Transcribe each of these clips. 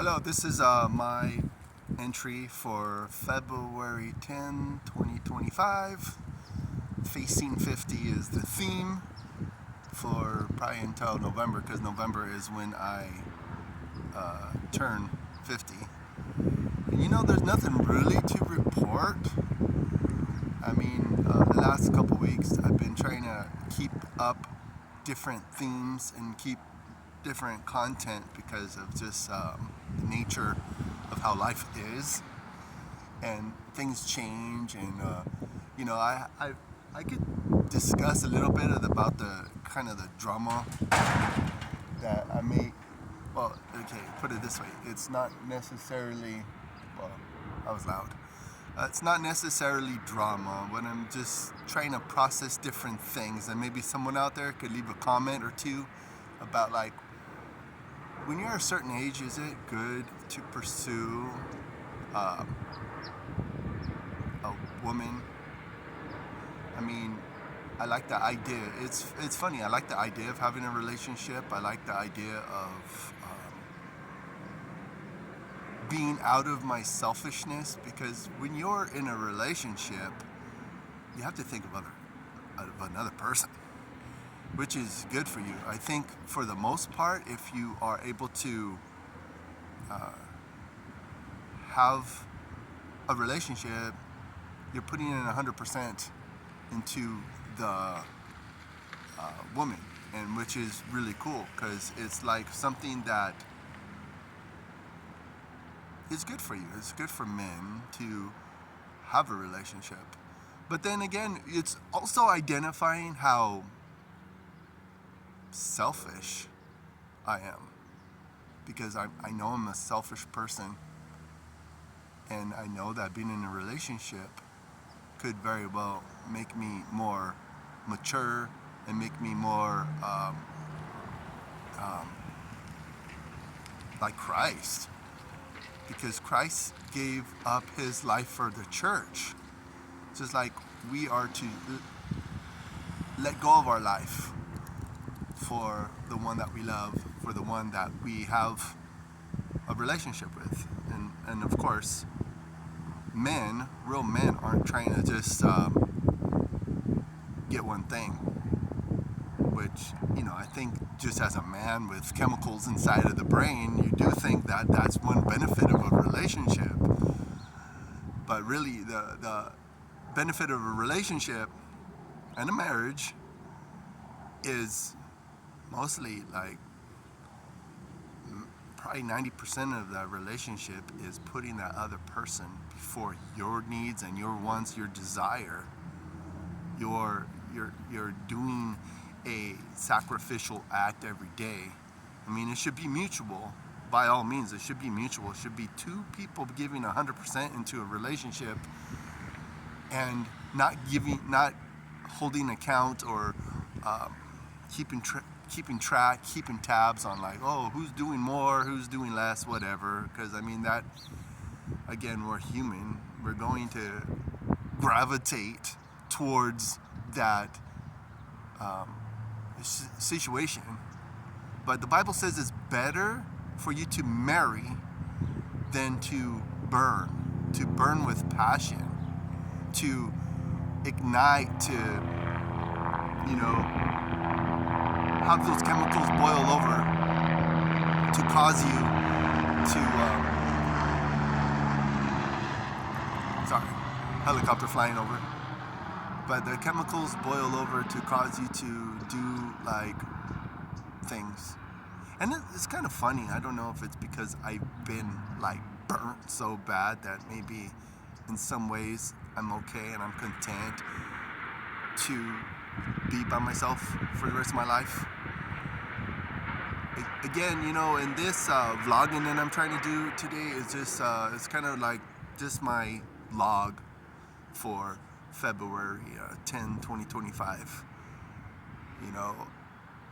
Hello, this is my entry for February 10, 2025. Facing 50 is the theme for probably until November, because November is when I turn 50. And there's nothing really to report. The last couple weeks I've been trying to keep up different themes and keep different content because of just the nature of how life is, and things change, and I could discuss a little bit about the kind of the drama that I made. Well, okay, put it this way: it's not necessarily. Well, I was loud. It's not necessarily drama, but I'm just trying to process different things, and maybe someone out there could leave a comment or two about, like, when you're a certain age, is it good to pursue uh, a woman? I mean, I like the idea. It's funny. I like the idea of having a relationship. I like the idea of being out of my selfishness, because when you're in a relationship, you have to think of another person, which is good for you. I think for the most part, if you are able to have a relationship, you're putting in 100% into the woman, and which is really cool, because it's like something that is good for you. It's good for men to have a relationship. But then again, it's also identifying how selfish I am, because I know I'm a selfish person, and I know that being in a relationship could very well make me more mature and make me more like Christ, because Christ gave up his life for the church, just like we are to let go of our life for the one that we love, for the one that we have a relationship with. And of course, real men, aren't trying to just get one thing, which, I think just as a man with chemicals inside of the brain, you do think that that's one benefit of a relationship. But really, the benefit of a relationship and a marriage is mostly, like, probably 90% of the relationship is putting that other person before your needs and your wants, your desire. You're doing a sacrificial act every day. It should be mutual. By all means, it should be mutual. It should be two people giving 100% into a relationship, and not holding account, or keeping track, keeping tabs on, like, oh, who's doing more, who's doing less, whatever. Because that, again, we're human. We're going to gravitate towards that situation. But the Bible says it's better for you to marry than to burn with passion, to ignite, to, have those chemicals boil over, to cause you to, sorry, helicopter flying over. But the chemicals boil over to cause you to do, like, things. And it's kind of funny. I don't know if it's because I've been, like, burnt so bad that maybe in some ways I'm okay and I'm content to be by myself for the rest of my life. Again, in this vlogging that I'm trying to do today, is just it's kind of like just my log for February 10, 2025.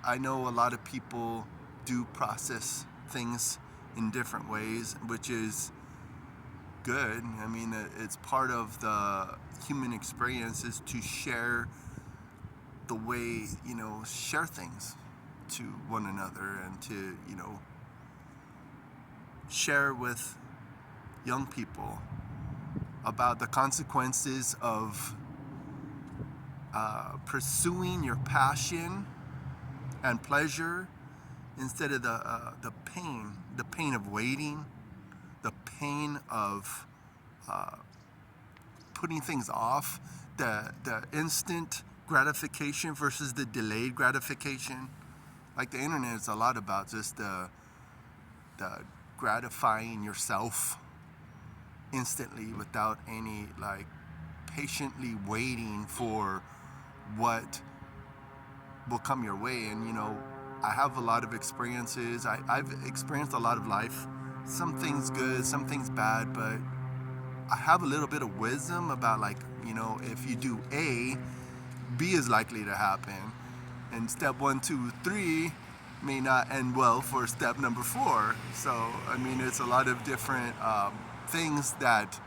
I know a lot of people do process things in different ways, which is good. It's part of the human experience, is to share the way, share things to one another, and to, share with young people about the consequences of pursuing your passion and pleasure instead of the pain of waiting, the pain of putting things off, the instant gratification versus the delayed gratification. Like the internet is a lot about just the gratifying yourself instantly without any like patiently waiting for what will come your way. And you know, I have a lot of experiences. I've experienced a lot of life. Some things good, some things bad, but I have a little bit of wisdom about, like, you know, if you do A, B is likely to happen. And step 1, 2, 3 may not end well for step number 4. So, I mean, it's a lot of different things that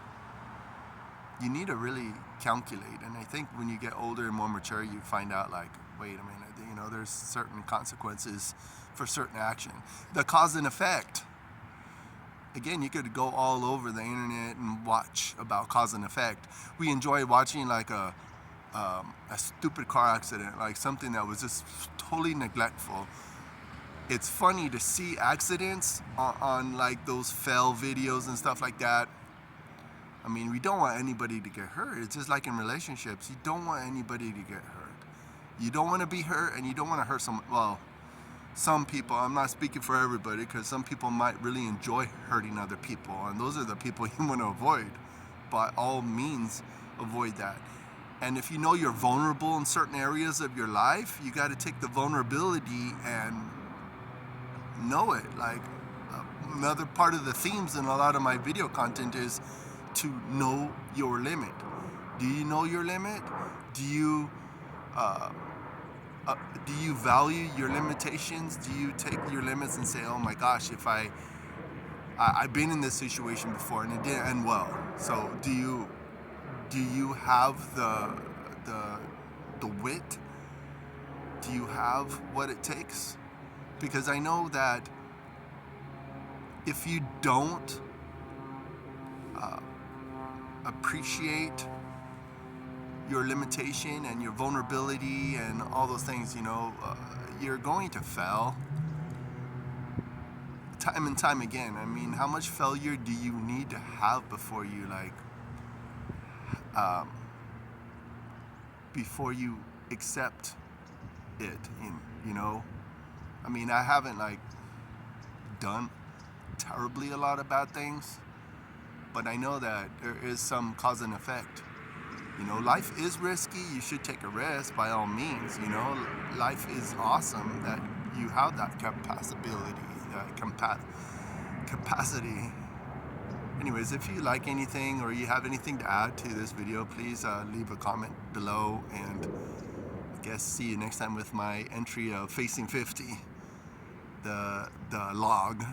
you need to really calculate. And I think when you get older and more mature, you find out, like, wait a minute, you know, there's certain consequences for certain action. The cause and effect. Again, you could go all over the internet and watch about cause and effect. We enjoy watching like a stupid car accident, like something that was just totally neglectful. It's funny to see accidents on like those fail videos and stuff like that. I mean, we don't want anybody to get hurt. It's just like in relationships. You don't want anybody to get hurt. You don't want to be hurt, and you don't want to hurt someone. Well, some people, I'm not speaking for everybody, because some people might really enjoy hurting other people, and those are the people you want to avoid. By all means, avoid that. And if you know you're vulnerable in certain areas of your life, you got to take the vulnerability and know it. Like, another part of the themes in a lot of my video content is to know your limit. Do you know your limit? Do you value your limitations? Do you take your limits and say, oh my gosh, if I've been in this situation before and it didn't end well. So do you have the wit? Do you have what it takes? Because I know that if you don't appreciate your limitation and your vulnerability and all those things, you know, you're going to fail time and time again. I mean, how much failure do you need to have before you before you accept it? You know, I mean, I haven't like done terribly a lot of bad things, but I know that there is some cause and effect. You know, life is risky. You should take a risk by all means. You know, life is awesome that you have that capacity. Anyways, if you like anything or you have anything to add to this video, please leave a comment below, and I guess see you next time with my entry of Facing 50, the log.